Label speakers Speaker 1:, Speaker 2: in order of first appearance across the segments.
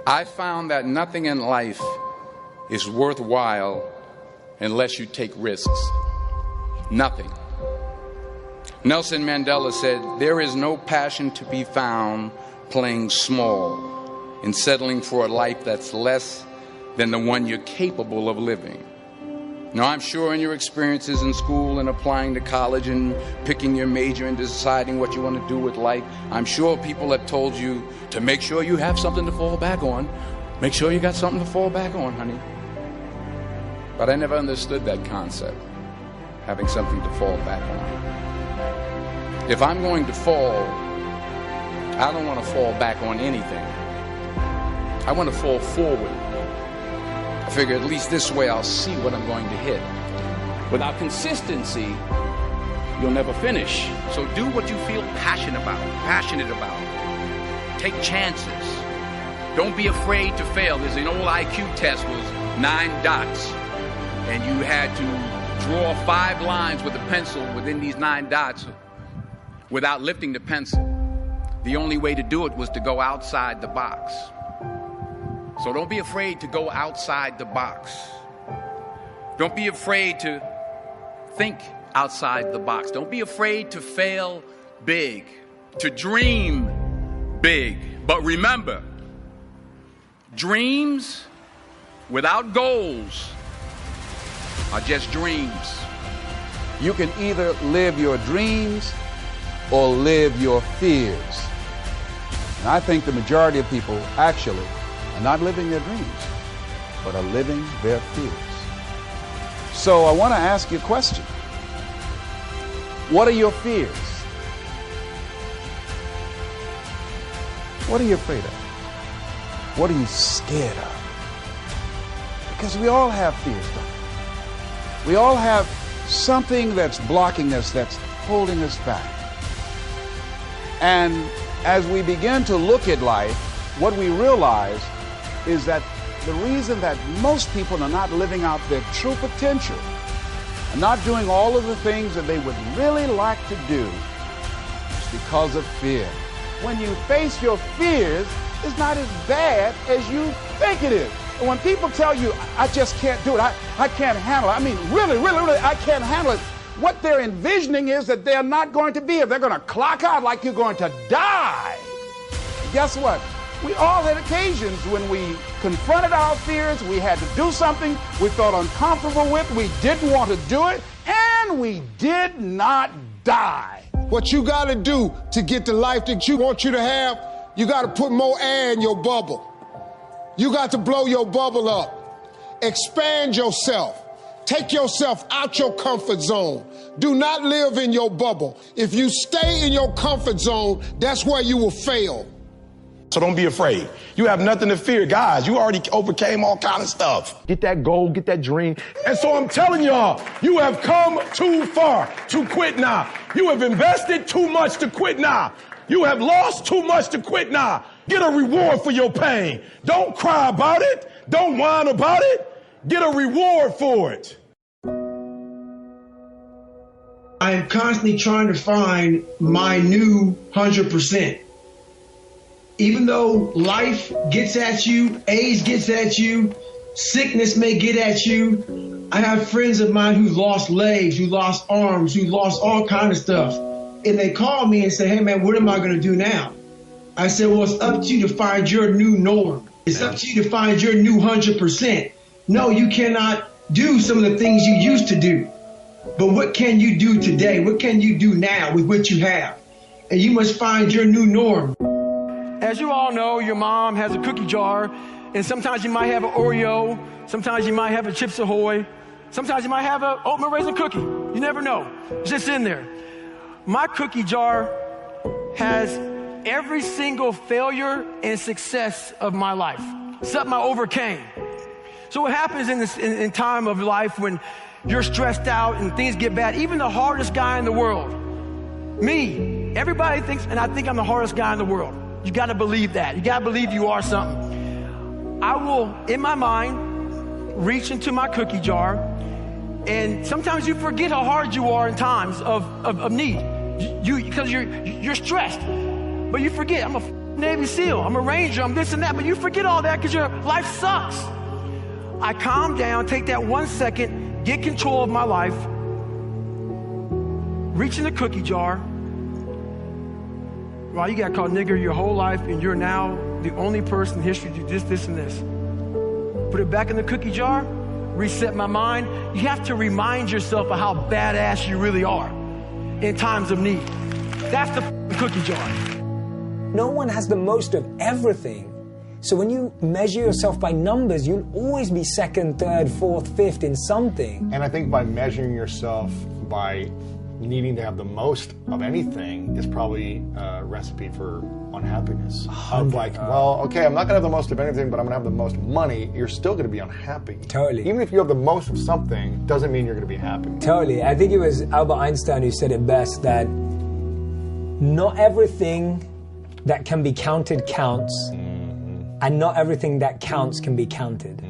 Speaker 1: I found that nothing in life is worthwhile unless you take risks. Nothing. Nelson Mandela said, "There is no passion to be found playing small and settling for a life that's less than the one you're capable of living." Now, I'm sure in your experiences in school and applying to college and picking your major and deciding what you want to do with life, I'm sure people have told you to make sure you have something to fall back on. Make sure you got something to fall back on, honey. But I never understood that concept, having something to fall back on. If I'm going to fall, I don't want to fall back on anything. I want to fall forward. I figure at least this way I'll see what I'm going to hit. Without consistency, you'll never finish. So do what you feel passionate about. Take chances. Don't be afraid to fail. There's an old IQ test was 9 dots, and you had to draw 5 lines with a pencil within these 9 dots without lifting the pencil. The only way to do it was to go outside the box. So don't be afraid to go outside the box. Don't be afraid to think outside the box. Don't be afraid to fail big, to dream big. But remember, dreams without goals are just dreams.
Speaker 2: You can either live your dreams or live your fears. And I think the majority of people actually are not living their dreams, but are living their fears. So I want to ask you a question. What are your fears? What are you afraid of? What are you scared of? Because we all have fears, don't we? We all have something that's blocking us, that's holding us back. And as we begin to look at life, what we realize is that the reason that most people are not living out their true potential, and not doing all of the things that they would really like to do, is because of fear. When you face your fears, it's not as bad as you think it is. And when people tell you, I just can't do it, I can't handle it, I mean, really, I can't handle it, what they're envisioning is that they're not going to be here. They're going to clock out like you're going to die. Guess what? We all had occasions when we confronted our fears, we had to do something we felt uncomfortable with, we didn't want to do it, and we did not die.
Speaker 3: What you got to do to get the life that you want you to have, you got to put more air in your bubble. You got to blow your bubble up. Expand yourself. Take yourself out your comfort zone. Do not live in your bubble. If you stay in your comfort zone, that's where you will fail.
Speaker 4: So don't be afraid. You have nothing to fear. Guys, you already overcame all kind of stuff. Get that goal, get that dream. And so I'm telling y'all, you have come too far to quit now. You have invested too much to quit now. You have lost too much to quit now. Get a reward for your pain. Don't cry about it. Don't whine about it. Get a reward for it.
Speaker 5: I am constantly trying to find my new 100%. Even though life gets at you, age gets at you, sickness may get at you. I have friends of mine who lost legs, who lost arms, who lost all kinds of stuff. And they call me and say, hey man, what am I going to do now? I said, well, it's up to you to find your new norm. It's up to you to find your new 100%. No, you cannot do some of the things you used to do. But what can you do today? What can you do now with what you have? And you must find your new norm.
Speaker 6: As you all know, your mom has a cookie jar, and sometimes you might have an Oreo, sometimes you might have a Chips Ahoy, sometimes you might have an oatmeal raisin cookie. You never know. It's just in there. My cookie jar has every single failure and success of my life, something I overcame. So what happens in time of life when you're stressed out and things get bad, even the hardest guy in the world, me, everybody thinks, and I think I'm the hardest guy in the world. You got to believe that. You got to believe you are something. I will, in my mind, reach into my cookie jar, and sometimes you forget how hard you are in times of need. Because you're stressed, but you forget I'm a Navy SEAL. I'm a Ranger. I'm this and that. But you forget all that because your life sucks. I calm down, take that 1 second, get control of my life, reach in the cookie jar. Well, you got called nigger your whole life, and you're now the only person in history to do this, and this. Put it back in the cookie jar, reset my mind. You have to remind yourself of how badass you really are in times of need. That's the cookie jar.
Speaker 7: No one has the most of everything. So when you measure yourself by numbers, you'll always be second, third, fourth, fifth in something.
Speaker 8: And I think by measuring yourself by needing to have the most of anything is probably a recipe for unhappiness. Of like, well, okay, I'm not gonna have the most of anything, but I'm gonna have the most money. You're still gonna be unhappy.
Speaker 7: Totally.
Speaker 8: Even if you have the most of something, doesn't mean you're gonna be happy.
Speaker 7: Totally. I think it was Albert Einstein who said it best, that not everything that can be counted counts, and not everything that counts can be counted.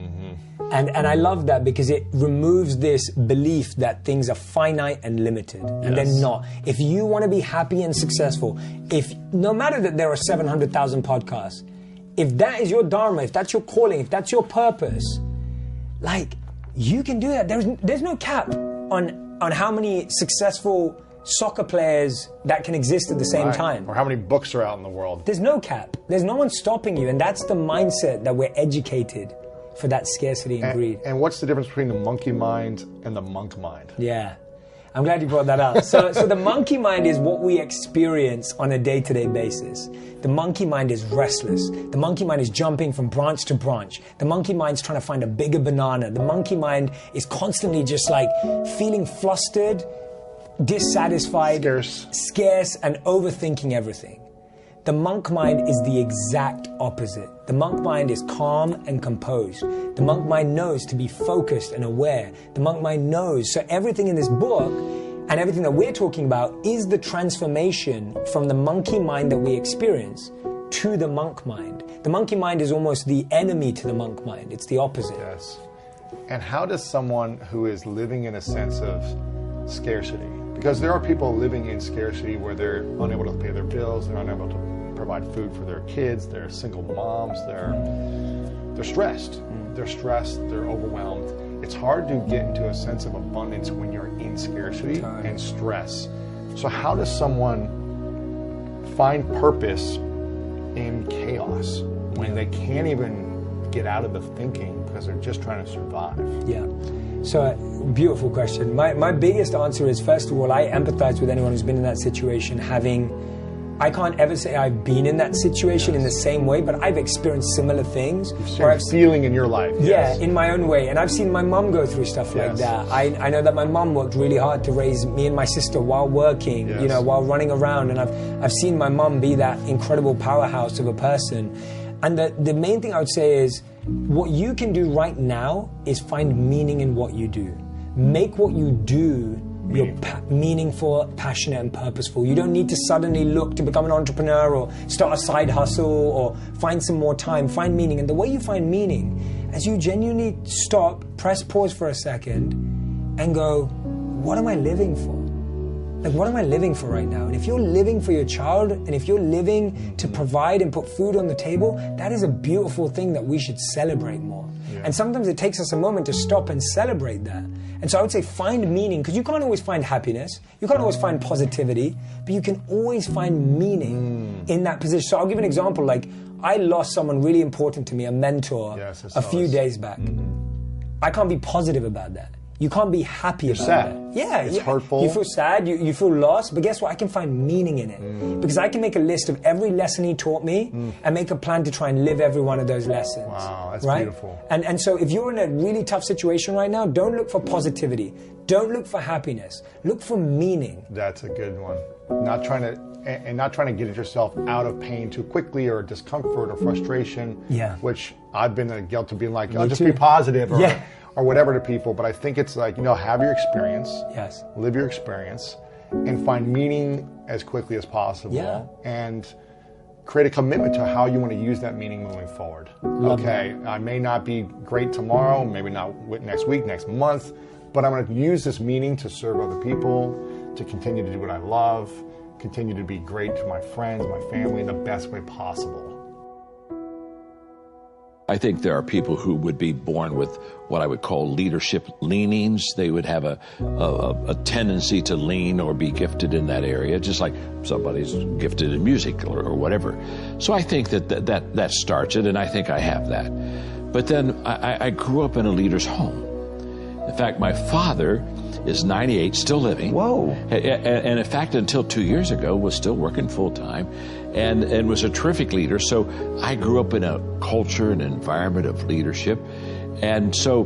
Speaker 7: And I love that because it removes this belief that things are finite and limited, and they're not. If you want to be happy and successful, if no matter that there are 700,000 podcasts, if that is your dharma, if that's your calling, if that's your purpose, like, you can do that. There's no cap on how many successful soccer players that can exist at the same time.
Speaker 8: Or how many books are out in the world.
Speaker 7: There's no cap. There's no one stopping you, and that's the mindset that we're educated for, that scarcity and greed.
Speaker 8: And what's the difference between the monkey mind and the monk mind?
Speaker 7: Yeah, I'm glad you brought that up. So the monkey mind is what we experience on a day-to-day basis. The monkey mind is restless. The monkey mind is jumping from branch to branch. The monkey mind's trying to find a bigger banana. The monkey mind is constantly just like feeling flustered, dissatisfied, scarce, and overthinking everything. The monk mind is the exact opposite. The monk mind is calm and composed. The monk mind knows to be focused and aware. The monk mind knows. So everything in this book and everything that we're talking about is the transformation from the monkey mind that we experience to the monk mind. The monkey mind is almost the enemy to the monk mind. It's the opposite.
Speaker 8: Yes. And how does someone who is living in a sense of scarcity, because there are people living in scarcity where they're unable to pay their bills, they're unable to provide food for their kids, they're single moms, they're stressed. They're stressed, they're overwhelmed. It's hard to get into a sense of abundance when you're in scarcity and stress. So how does someone find purpose in chaos when they can't even get out of the thinking because they're just trying to survive?
Speaker 7: Yeah. So, beautiful question. My biggest answer is, first of all, I empathize with anyone who's been in that situation, I can't ever say I've been in that situation in the same way, but I've experienced similar things.
Speaker 8: Where I've feeling in your life.
Speaker 7: Yeah, in my own way. And I've seen my mom go through stuff like that. I know that my mom worked really hard to raise me and my sister while working, you know, while running around. And I've seen my mom be that incredible powerhouse of a person. And the main thing I would say is, what you can do right now is find meaning in what you do. Make what you do meaningful, passionate, and purposeful. You don't need to suddenly look to become an entrepreneur or start a side hustle or find some more time. Find meaning. And the way you find meaning, as you genuinely stop, press pause for a second, and go, what am I living for? Like, what am I living for right now? And if you're living for your child, and if you're living to provide and put food on the table, that is a beautiful thing that we should celebrate more. And sometimes it takes us a moment to stop and celebrate that. And so I would say find meaning, because you can't always find happiness, you can't always find positivity, but you can always find meaning in that position. So I'll give an example. Like, I lost someone really important to me, a mentor, a few days back. I can't be positive about that. You can't be happy about that. Yeah,
Speaker 8: it's hurtful.
Speaker 7: You feel sad, you feel lost, but guess what? I can find meaning in it. Because I can make a list of every lesson he taught me and make a plan to try and live every one of those lessons.
Speaker 8: Wow, that's beautiful.
Speaker 7: And so if you're in a really tough situation right now, don't look for positivity. Don't look for happiness. Look for meaning.
Speaker 8: That's a good one. Not trying to get yourself out of pain too quickly, or discomfort or frustration, which I've been guilty of being like, oh, just be positive or whatever to people. But I think it's like, have your experience, live your experience, and find meaning as quickly as possible, and create a commitment to how you want to use that meaning moving forward. I may not be great tomorrow, maybe not next week, next month, but I'm going to use this meaning to serve other people, to continue to do what I love, continue to be great to my friends, my family in the best way possible.
Speaker 9: I think there are people who would be born with what I would call leadership leanings. They would have a tendency to lean or be gifted in that area, just like somebody's gifted in music or whatever. So I think that starts it, and I think I have that. But then I grew up in a leader's home. In fact, my father is 98, still living.
Speaker 10: Whoa.
Speaker 9: And in fact, until 2 years ago, was still working full-time and was a terrific leader. So I grew up in a culture and environment of leadership. And so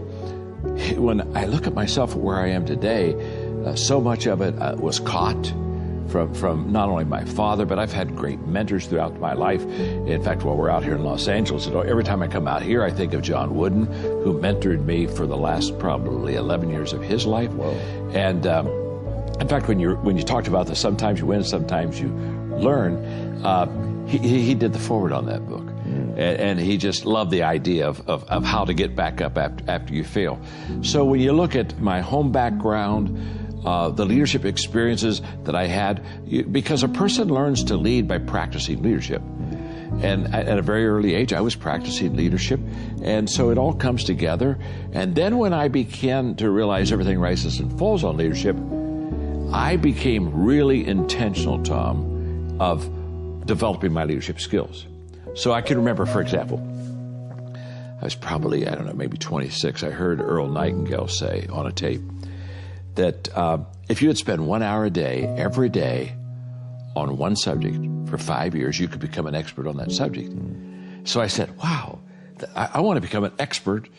Speaker 9: when I look at myself and where I am today, so much of it was caught from not only my father, but I've had great mentors throughout my life. In fact, while we're out here in Los Angeles, every time I come out here, I think of John Wooden, who mentored me for the last probably 11 years of his life.
Speaker 10: Whoa.
Speaker 9: And in fact, when you talked about this, sometimes you win, sometimes you learn, he did the foreword on that book. And he just loved the idea of how to get back up after you fail. So when you look at my home background, the leadership experiences that I had, because a person learns to lead by practicing leadership. And at a very early age, I was practicing leadership. And so it all comes together. And then when I began to realize everything rises and falls on leadership, I became really intentional, Tom, of developing my leadership skills. So I can remember, for example, I was probably, I don't know, maybe 26. I heard Earl Nightingale say on a tape that if you would spend 1 hour a day, every day, on one subject for 5 years, you could become an expert on that subject. So I said, wow, I want to become an expert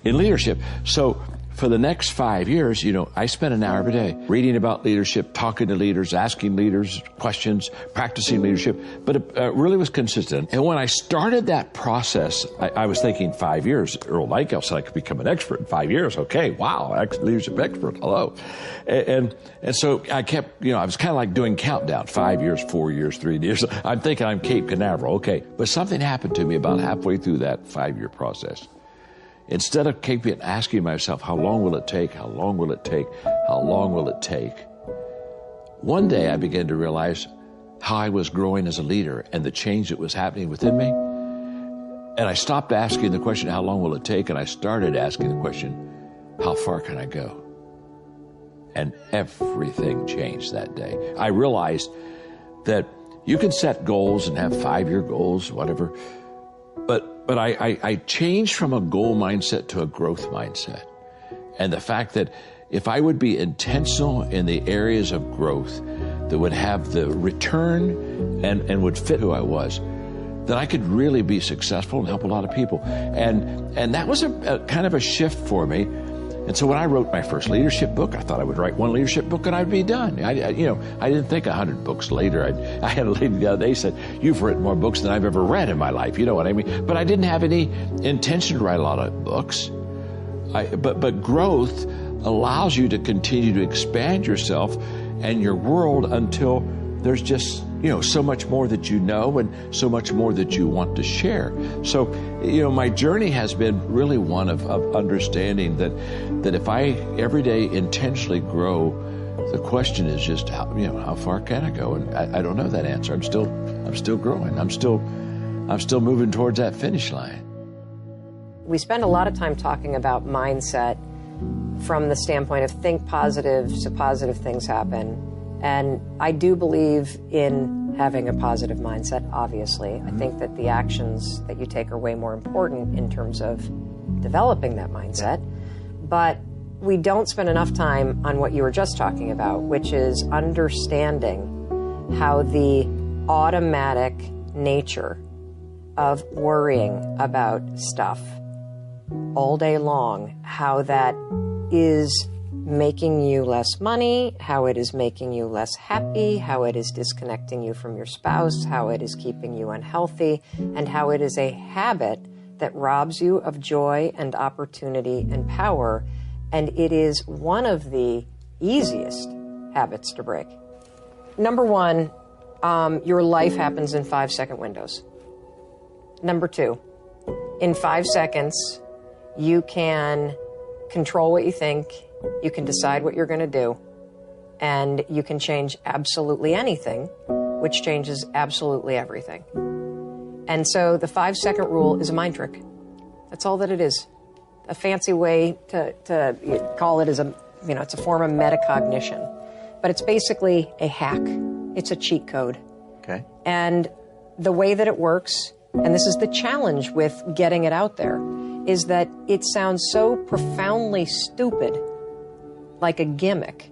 Speaker 9: in leadership. So for the next 5 years, I spent an hour every day reading about leadership, talking to leaders, asking leaders questions, practicing leadership, but it really was consistent. And when I started that process, I was thinking 5 years. Earl Nightingale said I could become an expert in 5 years. Okay, wow, leadership expert, hello. And so I kept, I was kind of like doing countdown, 5 years, 4 years, 3 years. I'm thinking I'm Cape Canaveral, okay. But something happened to me about halfway through that 5-year process. Instead of keeping asking myself, how long will it take? How long will it take? How long will it take? One day I began to realize how I was growing as a leader and the change that was happening within me. And I stopped asking the question, how long will it take? And I started asking the question, how far can I go? And everything changed that day. I realized that you can set goals and have 5-year goals, whatever, But I changed from a goal mindset to a growth mindset. And the fact that if I would be intentional in the areas of growth that would have the return and would fit who I was, then I could really be successful and help a lot of people. And that was a kind of a shift for me. And so when I wrote my first leadership book, I thought I would write one leadership book and I'd be done. I didn't think 100 books later. I had a lady the other day said, "You've written more books than I've ever read in my life." You know what I mean? But I didn't have any intention to write a lot of books. But growth allows you to continue to expand yourself and your world until there's just, so much more that you know and so much more that you want to share. So, my journey has been really one of understanding that if I every day intentionally grow, the question is just how far can I go? And I don't know that answer. I'm still growing. I'm still moving towards that finish line.
Speaker 11: We spend a lot of time talking about mindset from the standpoint of think positive so positive things happen. And I do believe in having a positive mindset, obviously. I think that the actions that you take are way more important in terms of developing that mindset. But we don't spend enough time on what you were just talking about, which is understanding how the automatic nature of worrying about stuff all day long, how that is making you less money, how it is making you less happy, how it is disconnecting you from your spouse, how it is keeping you unhealthy, and how it is a habit that robs you of joy and opportunity and power. And it is one of the easiest habits to break. Number one, your life happens in 5-second windows. Number two, in 5 seconds, you can control what you think, you can decide what you're going to do, And you can change absolutely anything, which changes absolutely everything. And so the 5-second rule is a mind trick. That's all that it is. A fancy way to call it is it's a form of metacognition. But it's basically a hack. It's a cheat code.
Speaker 10: Okay.
Speaker 11: And the way that it works, and this is the challenge with getting it out there, is that it sounds so profoundly stupid, like a gimmick,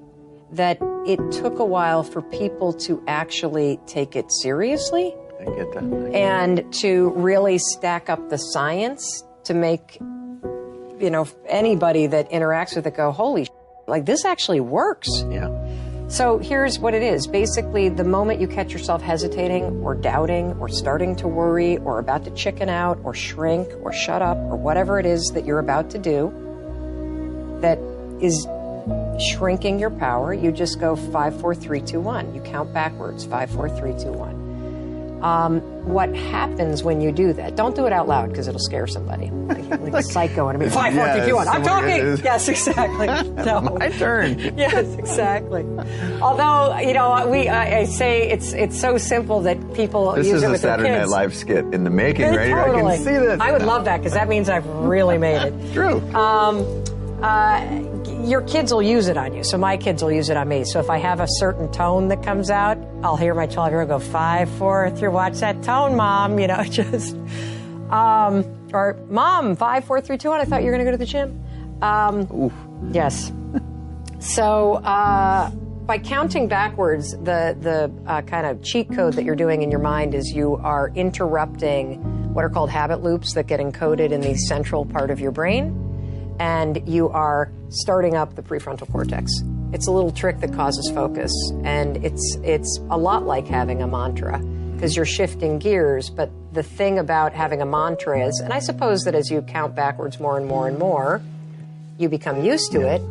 Speaker 11: that it took a while for people to actually take it seriously.
Speaker 10: I get that.
Speaker 11: And to really stack up the science to make, anybody that interacts with it go, holy like this actually works.
Speaker 10: Yeah.
Speaker 11: So here's what it is. Basically, the moment you catch yourself hesitating or doubting or starting to worry or about to chicken out or shrink or shut up or whatever it is that you're about to do that is shrinking your power, you just go 5, 4, 3, 2, 1. You count backwards, 5, 4, 3, 2, 1. What happens when you do that? Don't do it out loud because it'll scare somebody. Like a psycho and 5, 4, 3, 2, 1. I'm talking. Yes, exactly. No.
Speaker 10: My turn.
Speaker 11: Yes, exactly. Although I say it's so simple that people
Speaker 10: this
Speaker 11: use it with their kids.
Speaker 10: This is a Saturday Night Live skit in the making, right?
Speaker 11: Totally.
Speaker 10: I can see this.
Speaker 11: I would love that because that means I've really made it.
Speaker 10: True.
Speaker 11: Your kids will use it on you. So my kids will use it on me. So if I have a certain tone that comes out, I'll hear my 12-year-old go 5, 4, 3. Watch that tone, Mom. Just or Mom 5, 4, 3, 2, 1. I thought you were going to go to the gym. Yes. So by counting backwards, the kind of cheat code that you're doing in your mind is you are interrupting what are called habit loops that get encoded in the central part of your brain. And you are starting up the prefrontal cortex. It's a little trick that causes focus, and it's a lot like having a mantra because you're shifting gears. But the thing about having a mantra is, and I suppose that as you count backwards more and more and more, you become used to it,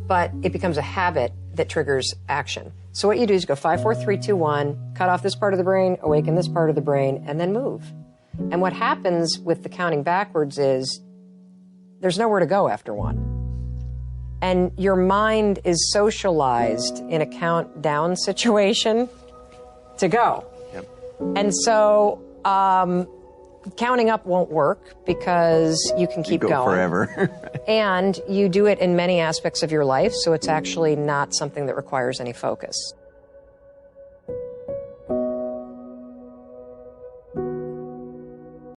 Speaker 11: but it becomes a habit that triggers action. So what you do is you go 5, 4, 3, 2, 1, cut off this part of the brain, awaken this part of the brain, and then move. And what happens with the counting backwards is there's nowhere to go after 1. And your mind is socialized in a countdown situation to go.
Speaker 10: Yep.
Speaker 11: And so counting up won't work because you can keep going
Speaker 10: forever.
Speaker 11: And you do it in many aspects of your life, so it's actually not something that requires any focus.